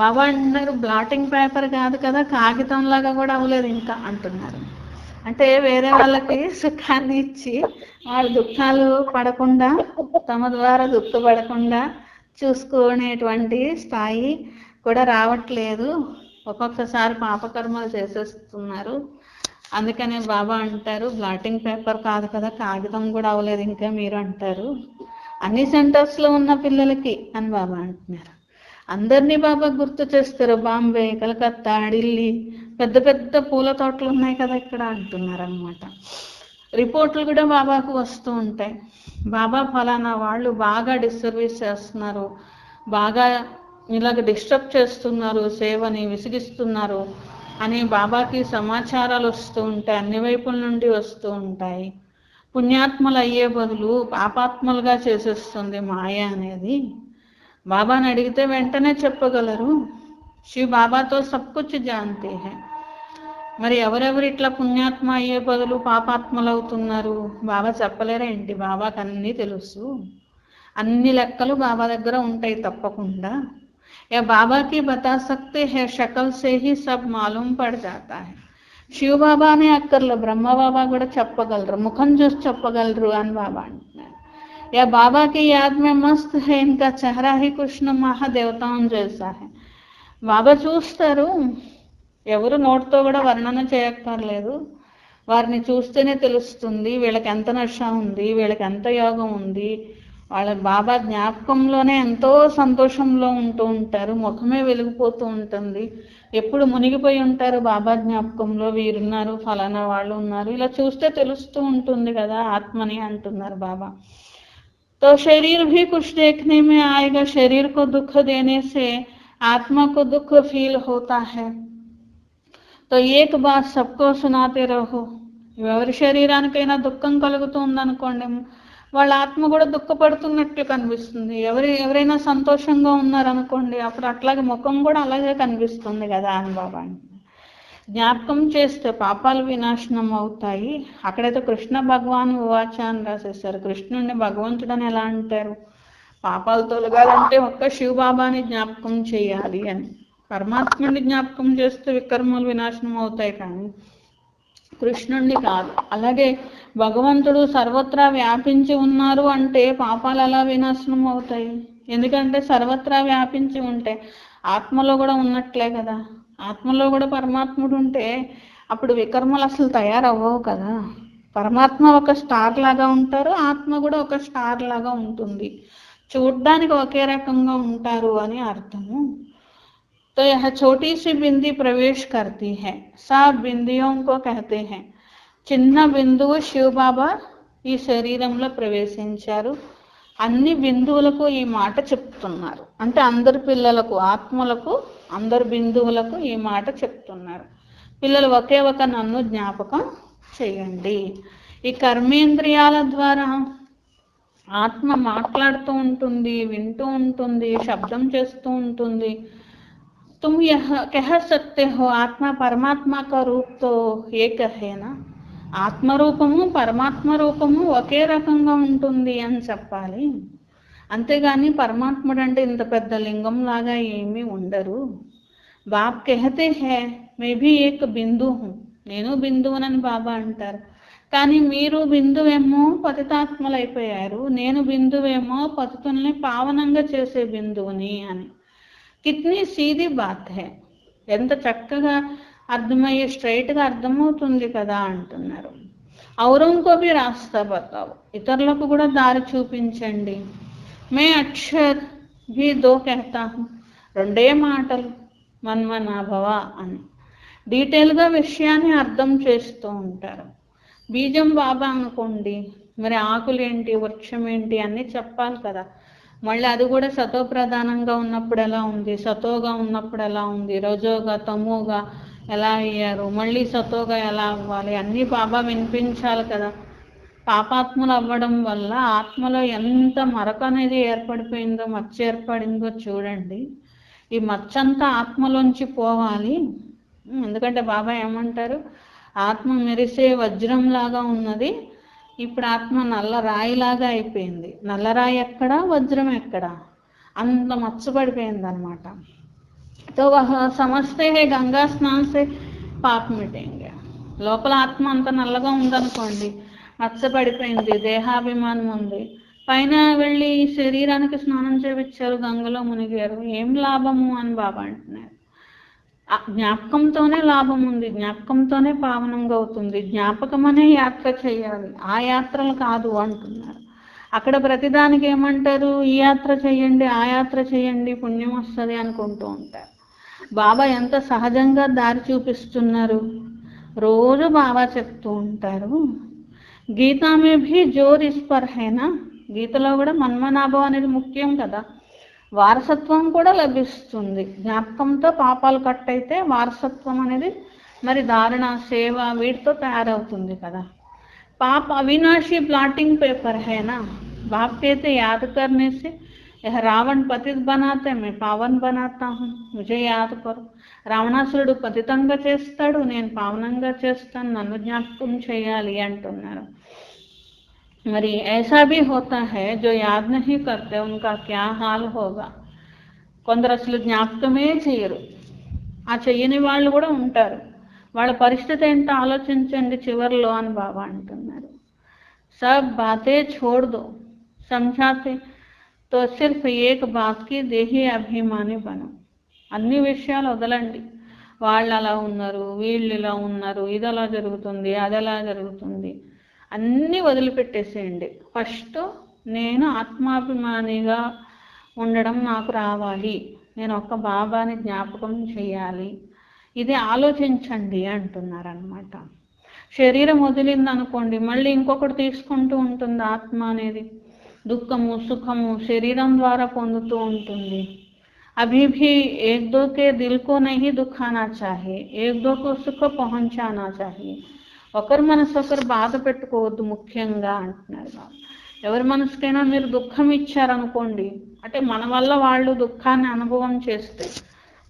బాబా అంటున్నారు బ్లాటింగ్ పేపర్ కాదు కదా, కాగితంలాగా కూడా అవ్వలేదు ఇంకా అంటున్నారు. అంటే వేరే వాళ్ళకి సుఖాన్ని ఇచ్చి వాళ్ళ దుఃఖాలు పడకుండా, తమ ద్వారా దుఃఖపడకుండా చూసుకునేటువంటి స్థాయి కూడా రావట్లేదు. ఒక్కొక్కసారి పాపకర్మలు చేసేస్తున్నారు. అందుకనే బాబా అంటారు, బ్లాటింగ్ పేపర్ కాదు కదా, కాగితం కూడా అవ్వలేదు ఇంకా మీరు అంటారు, అన్ని సెంటర్స్లో ఉన్న పిల్లలకి అని బాబా అంటున్నారు. అందరినీ బాబా గుర్తు చేస్తారు. బాంబే, కలకత్తా, ఢిల్లీ, పెద్ద పెద్ద పూల తోటలు ఉన్నాయి కదా ఇక్కడ అంటున్నారు అనమాట. రిపోర్ట్లు కూడా బాబాకు వస్తూ ఉంటాయి. బాబా ఫలానా వాళ్ళు బాగా డిస్సర్వీస్ చేస్తున్నారు, బాగా ఇలాగ డిస్టర్బ్ చేస్తున్నారు, సేవని విసిగిస్తున్నారు అని బాబాకి సమాచారాలు వస్తూ ఉంటాయి, అన్ని వైపుల నుండి వస్తూ ఉంటాయి. పుణ్యాత్మలు అయ్యే బదులు పాపాత్మలుగా చేసేస్తుంది మాయ అనేది. బాబాని అడిగితే వెంటనే చెప్పగలరు. శివ బాబాతో సబ్కుచ్ జాంతే హై. మరి ఎవరెవరు ఇట్లా పుణ్యాత్మ అయ్యే బదులు పాపాత్మలు అవుతున్నారు? బాబా చెప్పలేరా ఏంటి? బాబాకి అన్నీ తెలుసు, అన్ని లెక్కలు బాబా దగ్గర ఉంటాయి తప్పకుండా. या बाबा की बता सकते हैं, शक्ल से ही सब मालूम पड़ जाता है. శివ బాబానే అక్కర్లో, బ్రహ్మ బాబా కూడా చెప్పగలరు, ముఖం చూసి చెప్పగలరు అని బాబా అంటున్నారు. या बाबा की याद में मस्त है, इनका चेहरा ही कृष्ण महादेवताओं जैसा है. బాబా చూస్తారు, ఎవరు నోటితో కూడా వర్ణన చేయక్కర్లేదు, వారిని చూస్తేనే తెలుస్తుంది వీళ్ళకి ఎంత నష ఉంది, వీళ్ళకి ఎంత యోగం ఉంది. వాళ్ళ బాబా జ్ఞాపకంలోనే ఎంతో సంతోషంలో ఉంటూ ఉంటారు, ముఖమే వెలిగిపోతూ ఉంటుంది, ఎప్పుడు మునిగిపోయి ఉంటారు బాబా జ్ఞాపకంలో. వీరున్నారు, ఫలానా వాళ్ళు ఉన్నారు, ఇలా చూస్తే తెలుస్తూ ఉంటుంది కదా ఆత్మని అంటున్నారు బాబా. तो शरीर भी कुछ देखने में आएगा, शरीर को दुख देने से आत्मा को दुख फील होता है. तो एक बात सबको सुनाते रहो. ఎవరి శరీరానికైనా దుఃఖం కలుగుతుంది అనుకోండి, వాళ్ళ ఆత్మ కూడా దుఃఖపడుతున్నట్లు కనిపిస్తుంది. ఎవరైనా సంతోషంగా ఉన్నారనుకోండి, అప్పుడు అట్లాగే ముఖం కూడా అలాగే కనిపిస్తుంది కదా అని బాబా. జ్ఞాపకం చేస్తే పాపాలు వినాశనం అవుతాయి. అక్కడైతే కృష్ణ భగవాన్ ఉవాచ అని రాసేసారు. కృష్ణుడిని భగవంతుడని ఎలా అంటారు? పాపాలు తొలగాలంటే ఒక్క శివ బాబాని జ్ఞాపకం చేయాలి అని. పరమాత్ముడిని జ్ఞాపకం చేస్తే వికర్మలు వినాశనం అవుతాయి, కానీ కృష్ణుడిని కాదు. అలాగే భగవంతుడు సర్వత్రా వ్యాపించి ఉన్నారు అంటే పాపాలు ఎలా వినాశనం అవుతాయి? ఎందుకంటే సర్వత్రా వ్యాపించి ఉంటే ఆత్మలో కూడా ఉన్నట్లే కదా. ఆత్మలో కూడా పరమాత్ముడు ఉంటే అప్పుడు వికర్మలు అసలు తయారవ్వవు కదా. పరమాత్మ ఒక స్టార్ లాగా ఉంటారు, ఆత్మ కూడా ఒక స్టార్ లాగా ఉంటుంది, చూడ్డానికి ఒకే రకంగా ఉంటారు అని అర్థము. तो यह छोटी सी बिंदी प्रवेश करती है, सब बिंदियों को कहते हैं. చిన్న బిందువు శివబాబా ఈ శరీరంలో ప్రవేశించారు. అన్ని బిందువులకు ఈ మాట చెప్తున్నారు. అంటే అందరి పిల్లలకు, ఆత్మలకు, అందరి బిందువులకు ఈ మాట చెప్తున్నారు. పిల్లలు ఒకే ఒక నన్ను జ్ఞాపకం చేయండి. ఈ కర్మేంద్రియాల ద్వారా ఆత్మ మాట్లాడుతూ ఉంటుంది, వింటూ ఉంటుంది, శబ్దం చేస్తూ ఉంటుంది. तुम यह कह सकते हो आत्मा परमात्मा का रूप तो एक है ना. ఆత్మరూపము పరమాత్మ రూపము ఒకే రకంగా ఉంటుంది అని చెప్పాలి. అంతేగాని పరమాత్ముడు అంటే ఇంత పెద్ద లింగం లాగా ఏమీ ఉండరు. Bob కహతే hey May Bhi Ek Bindu who, నేను బిందువునని బాబా అంటారు. కానీ మీరు బిందువేమో పతితాత్మలైపోయారు, నేను బిందువేమో పతితుల్ని పావనంగా చేసే బిందువుని అని. కిత్నీ సీదీ బాత్ హై, ఎంత చక్కగా అర్థమయ్యే స్ట్రైట్గా అర్థమవుతుంది కదా అంటున్నారు. ఔరంకో భీ రాస్తా బతావు, ఇతరులకు కూడా దారి చూపించండి. మే అక్షర్ భీ దో కహతా హూ, రెండే మాటలు మన్మనాభవ అని డీటెయిల్గా విషయాన్ని అర్థం చేస్తూ ఉంటారు. బీజం బాబా అనుకోండి, మరి ఆకులు ఏంటి, వృక్షం ఏంటి అన్నీ చెప్పాలి కదా. మళ్ళీ అది కూడా సతో ప్రధానంగా ఉన్నప్పుడు ఎలా ఉంది, సతోగా ఉన్నప్పుడు ఎలా ఉంది, రజోగా తమోగా ఎలా అయ్యారు, మళ్ళీ సతోగా ఎలా అవ్వాలి, అన్నీ బాబా వినిపించాలి కదా. పాపాత్మలు అవ్వడం వల్ల ఆత్మలో ఎంత మరక అనేది ఏర్పడిపోయిందో, మచ్చ ఏర్పడిందో చూడండి. ఈ మచ్చంతా ఆత్మలోంచి పోవాలి. ఎందుకంటే బాబా ఏమంటారు, ఆత్మ మెరిసే వజ్రం లాగా ఉన్నది, ఇప్పుడు ఆత్మ నల్ల రాయిలాగా అయిపోయింది. నల్లరాయి ఎక్కడ, వజ్రం ఎక్కడ, అంత మచ్చపడిపోయింది అనమాట. तो वह समझते हैं गंगा स्नान से पाप मिटेंगे. లోపల ఆత్మ అంత నల్లగా ఉందనుకోండి, మచ్చపడిపోయింది, దేహాభిమానం ఉంది, పైన వెళ్ళి శరీరానికి స్నానం చేయించారు, గంగలో మునిగారు, ఏం లాభము అని బాబా అంటున్నారు. ఆ జ్ఞాపకంతోనే లాభం ఉంది, జ్ఞాపకంతోనే పావనంగా అవుతుంది, జ్ఞాపకం అనే యాత్ర చేయాలి, ఆ యాత్రలు కాదు అంటున్నారు. అక్కడ ప్రతిదానికి ఏమంటారు, ఈ యాత్ర చేయండి, ఆ యాత్ర చేయండి, పుణ్యం వస్తుంది అనుకుంటూ ఉంటారు. బాబా ఎంత సహజంగా దారి చూపిస్తున్నారు. రోజు బాబా చెప్తూ ఉంటారు, గీతా మే భీ జోర్ ఇస్ పర్ హైనా, గీతలో కూడా మన్మనాభం అనేది ముఖ్యం కదా. వారసత్వం కూడా లభిస్తుంది. జ్ఞాపకంతో పాపాలు కట్ అయితే వారసత్వం అనేది మరి ధారణ, సేవ వీటితో తయారవుతుంది కదా. पाप अविनाशी प्लॉटिंग पेपर है ना, बाप कहते याद करने से यह रावण पतित बनाते, मैं पावन बनाता हूँ, मुझे याद करो. రావణాసురుడు పతితంగా చేస్తాడు, నేను పావనంగా చేస్తాను, నన్ను జ్ఞాపకం చేయాలి అంటున్నారు. మరి ऐसा भी होता है जो याद नहीं करते उनका क्या हाल होगा. కొందరు అసలు జ్ఞాపకమే చేయరు, ఆ చెయ్యని వాళ్ళు కూడా ఉంటారు, వాళ్ళ పరిస్థితి ఏంటో ఆలోచించండి చివరిలో అని బాబా అంటున్నారు. सब बातें छोड़ दो, समझाते तो सिर्फ एक बात की देही अभिमानी बनो. అన్ని విషయాలు వదలండి, వాళ్ళు అలా ఉన్నారు, వీళ్ళు ఇలా ఉన్నారు, ఇది అలా జరుగుతుంది, అది అలా జరుగుతుంది, అన్నీ వదిలిపెట్టేసేయండి. ఫస్ట్ నేను ఆత్మాభిమానిగా ఉండడం నాకు రావాలి, నేను ఒక్క బాబాని జ్ఞాపకం చేయాలి, ఇది ఆలోచించండి అంటున్నారనమాట. శరీరం వదిలింది అనుకోండి, మళ్ళీ ఇంకొకటి తీసుకుంటూ ఉంటుంది ఆత్మ అనేది. దుఃఖము సుఖము శరీరం ద్వారా పొందుతూ ఉంటుంది. అభీ భీ ఏక్ దో కే దిల్ కో నహీ దుఖానా చాహియే, ఏక్ దో కో సుఖ పహుంచానా చాహియే. ఒకరి మనసు ఒకరు బాధ పెట్టుకోవద్దు ముఖ్యంగా అంటున్నారు. ఎవరి మనసుకైనా మీరు దుఃఖం ఇచ్చారనుకోండి, అంటే మన వల్ల వాళ్ళు దుఃఖాన్ని అనుభవం చేస్తే,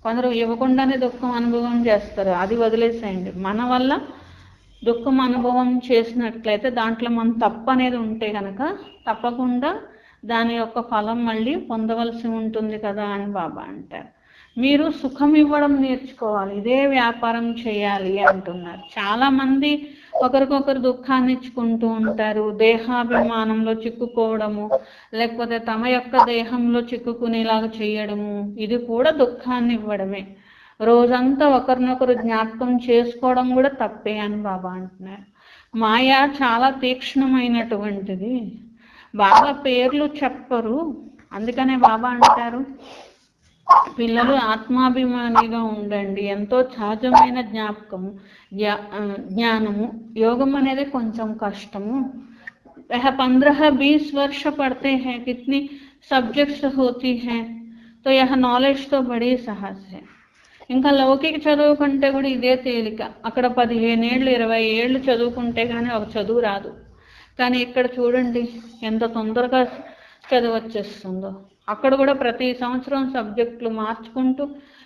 కొందరు ఇవ్వకుండానే దుఃఖం అనుభవం చేస్తారు, అది వదిలేసేయండి. మన వల్ల దుఃఖం అనుభవం చేసినట్లయితే దాంట్లో మన తప్పు అనేది ఉంటే కనుక తప్పకుండా దాని యొక్క ఫలం మళ్ళీ పొందవలసి ఉంటుంది కదా అని బాబా అంటారు. మీరు సుఖం ఇవ్వడం నేర్చుకోవాలి, ఇదే వ్యాపారం చేయాలి అంటున్నారు. చాలామంది ఒకరికొకరు దుఃఖాన్ని ఇచ్చుకుంటూ ఉంటారు, దేహాభిమానంలో చిక్కుకోవడము, లేకపోతే తమ యొక్క దేహంలో చిక్కుకునేలాగా చేయడము, ఇది కూడా దుఃఖాన్ని ఇవ్వడమే. రోజంతా ఒకరినొకరు జ్ఞాపకం చేసుకోవడం కూడా తప్పే అని బాబా అంటున్నారు. మాయ చాలా తీక్ష్ణమైనటువంటిది, బాబా పేర్లు చెప్పరు, అందుకనే బాబా అంటారు పిల్లలు ఆత్మాభిమానిగా ఉండండి, ఎంతో సహజమైన జ్ఞాపకము జ్ఞానము. యోగం అనేది కొంచెం కష్టము. 15-20 वर्ष पढ़ते हैं, कितनी सब्जेक्ट्स होती हैं, तो यह नॉलेज तो बड़ी सहज है. ఇంకా లౌకిక చదువు కంటే కూడా ఇదే తేలిక. అక్కడ 15 ఏళ్ళు 20 ఏళ్ళు చదువుకుంటే కానీ ఒక చదువు రాదు, కానీ ఇక్కడ చూడండి ఎంత తొందరగా చదువు వచ్చేస్తుందో. అక్కడ కూడా ప్రతి సంవత్సరం సబ్జెక్టులు మార్చుకుంటూ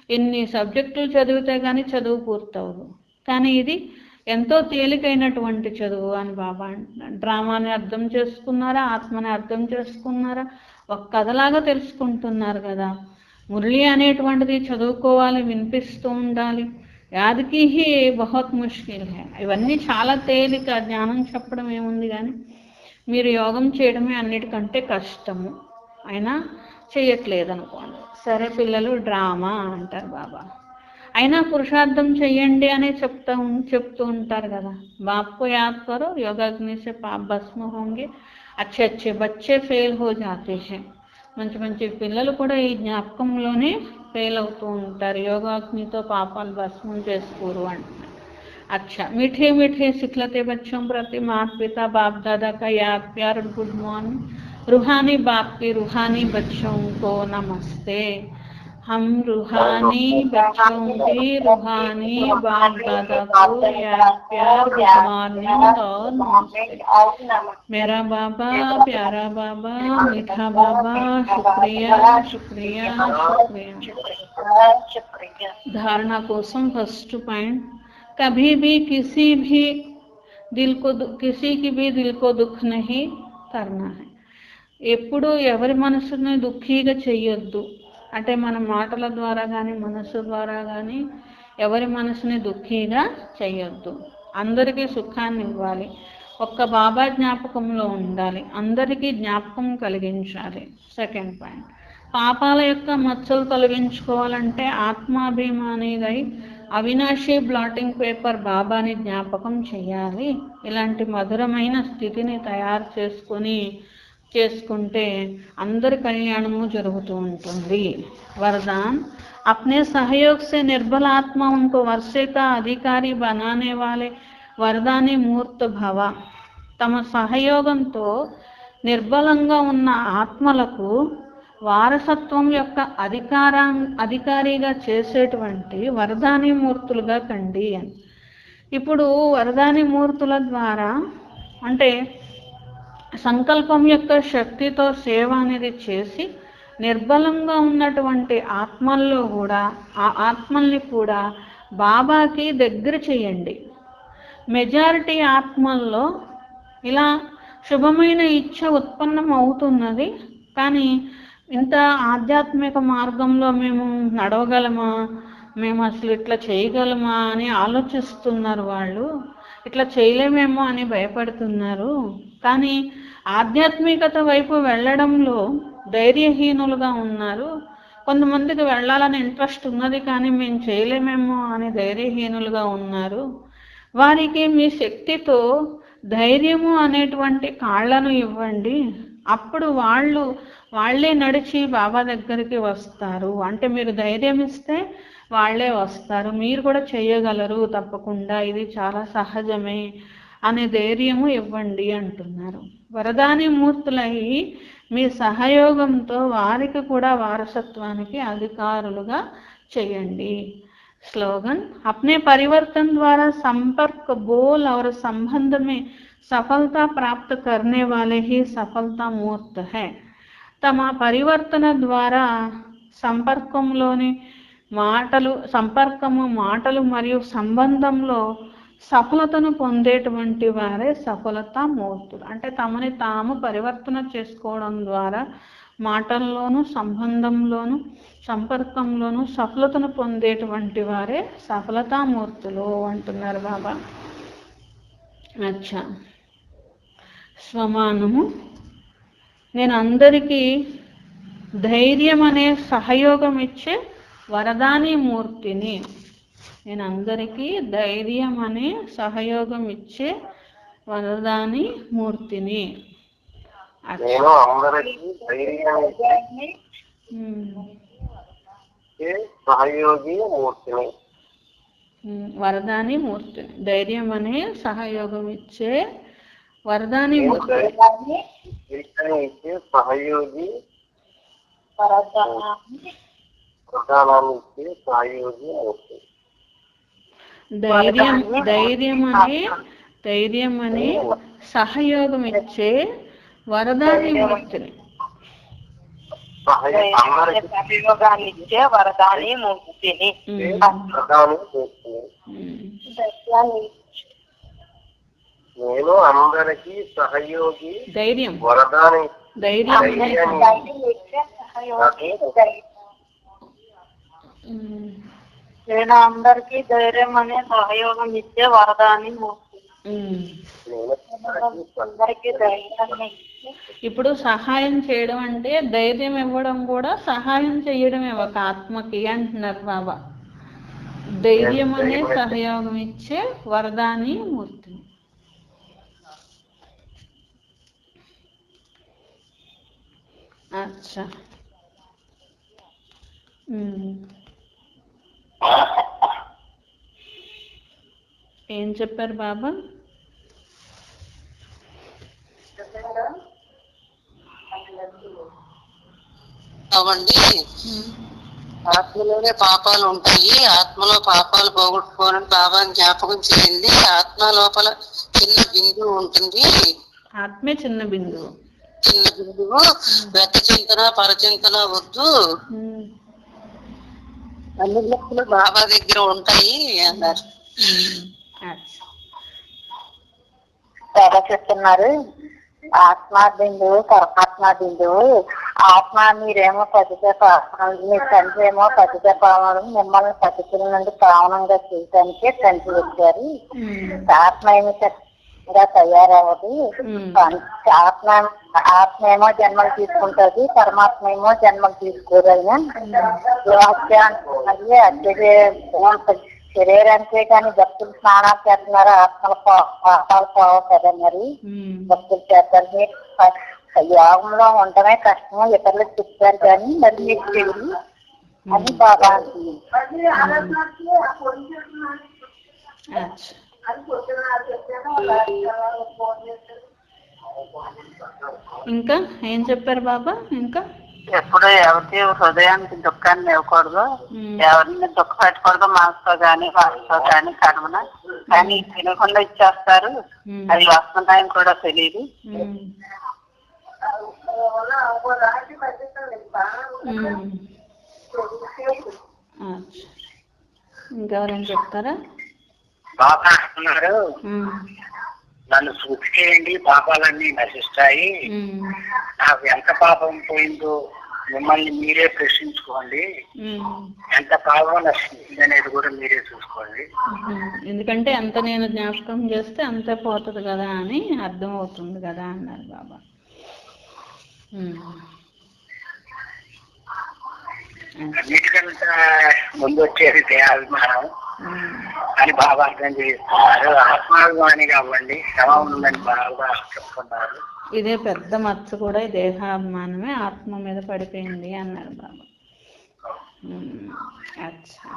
ఎన్ని సబ్జెక్టులు చదివితే కానీ చదువు పూర్తవదు. కానీ ఇది ఎంతో తేలికైనటువంటి చదువు అని బాబా అంటున్నాడు. డ్రామాని అర్థం చేసుకున్నారా, ఆత్మని అర్థం చేసుకున్నారా, ఒక కథలాగా తెలుసుకుంటున్నారు కదా. మురళి అనేటువంటిది చదువుకోవాలి, వినిపిస్తూ ఉండాలి. యాదికి హీ బహుత్ ముష్కిల్ హై. ఇవన్నీ చాలా తేలిక, జ్ఞానం చెప్పడం ఏముంది, కానీ మీరు యోగం చేయడమే అన్నిటికంటే కష్టము. అయినా చేయట్లేదనుకోండి, సరే పిల్లలు డ్రామా అంటారు బాబా, అయినా పురుషార్థం చెయ్యండి అని చెప్తూ ఉంటారు కదా. బాప్కు యాద్ కరో యోగాగ్ని సే పాప్ భస్మ హోంగే, అచ్చే అచ్చే బచ్చే ఫెయిల్ హో జాతే హై. మంచి మంచి పిల్లలు కూడా ఈ జ్ఞాపకంలోనే ఫెయిల్ అవుతూ ఉంటారు, యోగాగ్నితో పాపాలు భస్మం చేసుకోరు అంటున్నారు. अच्छा, मीठे मीठे सिखलते बच्चों प्रति माता पिता बाप दादा का याद प्यार और गुड मॉर्निंग. रूहानी बाप के रूहानी बच्चों को नमस्ते. हम रूहानी बच्चों के रूहानी बाप दादा को याद प्यार गुड मॉर्निंग और नमस्ते. मेरा बाबा, प्यारा बाबा, मीठा बाबा, शुक्रिया शुक्रिया शुक्रिया. धारणा कोसम फर्स्ट पॉइंट, कभी भी किसी की भी दिल को दुख नहीं करना है. ఎప్పుడు ఎవరి మనసుని దుఃఖీగా చెయ్యొద్దు. అంటే మన మాటల ద్వారా కానీ మనసు ద్వారా కానీ ఎవరి మనసుని దుఃఖీగా చెయ్యొద్దు. అందరికీ సుఖాన్ని ఇవ్వాలి, ఒక్క బాబా జ్ఞాపకంలో ఉండాలి, అందరికీ జ్ఞాపకం కలిగించాలి. సెకండ్ పాయింట్, పాపాల యొక్క మచ్చలు తొలగించుకోవాలంటే ఆత్మాభిమానిదై అవినాశి బ్లాటింగ్ పేపర్ బాబాని జ్ఞాపకం చేయాలి. ఇలాంటి మధురమైన స్థితిని తయారు చేసుకుంటే అందరి కళ్యాణము జరుగుతూ ఉంటుంది. वरदान, अपने सहयोग से निर्बल आत्माओं को वर्षे का अधिकारी बनाने वाले वरदानी मूर्त भव. తమ సహయోగంతో నిర్బలంగా ఉన్న ఆత్మలకు వారసత్వం యొక్క అధికారిగా చేసేటువంటి వరదాని మూర్తులుగా కండి అని. ఇప్పుడు వరదాని మూర్తుల ద్వారా అంటే సంకల్పం యొక్క శక్తితో సేవ అనేది చేసి నిర్బలంగా ఉన్నటువంటి ఆత్మల్లో కూడా ఆ ఆత్మల్ని కూడా బాబాకి దగ్గర చేయండి. మెజారిటీ ఆత్మల్లో ఇలా శుభమైన ఇచ్ఛ ఉత్పన్నం అవుతున్నది, కానీ ఇంత ఆధ్యాత్మిక మార్గంలో మేము నడవగలమా, మేము అసలు ఇట్లా చేయగలమా అని ఆలోచిస్తున్నారు. వాళ్ళు ఇట్లా చేయలేమేమో అని భయపడుతున్నారు. కానీ ఆధ్యాత్మికత వైపు వెళ్ళడంలో ధైర్యహీనులుగా ఉన్నారు. కొంతమందికి వెళ్ళాలని ఇంట్రెస్ట్ ఉన్నది, కానీ మేము చేయలేమేమో అని ధైర్యహీనులుగా ఉన్నారు. వారికి మీ శక్తితో ధైర్యము అనేటువంటి కాళ్లను ఇవ్వండి. అప్పుడు వాళ్ళే నడిచి బాబా దగ్గరికి వస్తారు. అంటే మీరు ధైర్యం ఇస్తే వాళ్ళే వస్తారు, మీరు కూడా చేయగలరు తప్పకుండా, ఇది చాలా సహజమే అనే ధైర్యము ఇవ్వండి అంటున్నారు. వరదాని మూర్తులై మీ సహయోగంతో వారికి కూడా వారసత్వానికి అధికారులుగా చేయండి. स्लोगन, अपने परिवर्तन द्वारा संपर्क, बोल और संबंध में सफलता प्राप्त करने वाले ही सफलता मूर्त है. తమ పరివర్తన ద్వారా సంపర్కము మాటలు మరియు సంబంధంలో సఫలతను పొందేటువంటి వారే సఫలతా మూర్తులు. అంటే తమని తాము పరివర్తన చేసుకోవడం ద్వారా మాటల్లోనూ సంబంధంలోనూ సంపర్కంలోనూ సఫలతను పొందేటువంటి వారే సఫలతామూర్తులు అంటున్నారు బాబా. అచ్చా, స్వమానము, నేను అందరికీ ధైర్యం అనే సహయోగం ఇచ్చే వరదాని మూర్తిని. నేను అందరికీ ధైర్యం అనే సహయోగం ఇచ్చే వరదాని మూర్తిని. నేను అందరికీ ధైర్యాన్ని సహయోగి మూర్తిని. వరదాని మూర్తిని, ధైర్యం అనే సహయోగం ఇచ్చే వరదాని మూర్తి, సహయోగి వరదానాన్ని ఇచ్చే సహయోగి మూర్తి. ధైర్యం అనే సహయోగం ఇచ్చే వరదాని మూర్తిని. సహయోగాన్ని ఇచ్చే వరదాని మూర్తిని. నేను అందరికీ సహయోగి ధైర్యం వరదాని నేను అందరికీ ధైర్యం అనే సహయోగం ఇచ్చే వరదాని మూర్తి. ఇప్పుడు సహాయం చేయడం అంటే ధైర్యం ఇవ్వడం కూడా సహాయం చేయడమే ఒక ఆత్మకి అంటున్నారు బాబా. ధైర్యం అనే సహయోగం ఇచ్చే వరదాని మూర్తి. అచ్చా, ఏం చెప్పారు బాబా? అవండి, ఆత్మలోనే పాపాలు ఉంటాయి, ఆత్మలో పాపాలు పోగొట్టుకోవాలని బాబాని జ్ఞాపకం చేయండి. ఆత్మ లోపల చిన్న బిందువు ఉంటుంది, ఆత్మే చిన్న బిందువు. వ్యక్తి చింతన పరచింతన వద్దు, అన్ని లక్షలు బాబా దగ్గర ఉంటాయి అన్నారు. బాబా చెప్తున్నారు, ఆత్మ బిందువు పరమాత్మ బిందువు. ఆత్మ మీరేమో పతిత పావనం, మీ తండ్రి ఏమో పతిత పావనం, మిమ్మల్ని పతితుల నుండి పావనంగా చేయడానికే తండ్రి వచ్చారు. ఆత్మ ఏమి చక్కగా తయారవ్వదు. ఆత్మ ఏమో జన్మలు తీసుకుంటది, పరమాత్మ ఏమో జన్మలు తీసుకోదైనా వాక్యాన్ని అత్యధి శరీరానికే కానీ భక్తులు స్నానాలు చేస్తున్నారు, ఆత్మల పాపాలు పోవు కదా. మరి భక్తులు చేస్తారు. మీరు యోగంలో ఉండటమే కష్టము, ఇతరులకు చెప్తారు కానీ మరి మీకు తెలియదు అని బాగా అంటుంది. ఇంకా ఏం చెప్పారు బాబా? ఇంకా ఎప్పుడు ఎవరికి హృదయానికి దుఃఖాన్ని ఇవ్వకూడదు, ఎవరిని దుఃఖ పెట్టకూడదు, మనసుతో కానీ వాటితో కానీ కర్మన కానీ తినకుండా ఇచ్చేస్తారు. అది వస్తున్నాయని కూడా తెలియదు. ఇంకెవరైనా చెప్తారా? బాబా అంటున్నారు, నన్ను శృతి చేయండి, పాపాలన్నీ నశిస్తాయి. నాకు ఎంత పాపం పోయిందో మిమ్మల్ని మీరే ప్రశ్నించుకోండి, ఎంత పాపం నశించింది అనేది కూడా మీరే చూసుకోండి. ఎందుకంటే ఎంత నేను జ్ఞాపకం చేస్తే అంతే పోతుంది కదా అని అర్థం అవుతుంది కదా అన్నారు బాబా. అన్నిటికంటే ముందు వచ్చేది దేహాభిమానం అని బాగా అర్థం చేస్తున్నారు. ఆత్మాభిమాని కావండి, శ్రమ ఉందని బాగా చెప్తున్నారు. ఇదే పెద్ద మచ్చ కూడా ఈ దేహాభిమానమే ఆత్మ మీద పడిపోయింది అన్నారు బాబా. అచ్చా,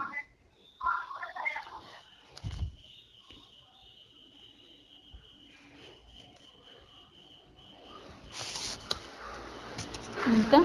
ఇంకా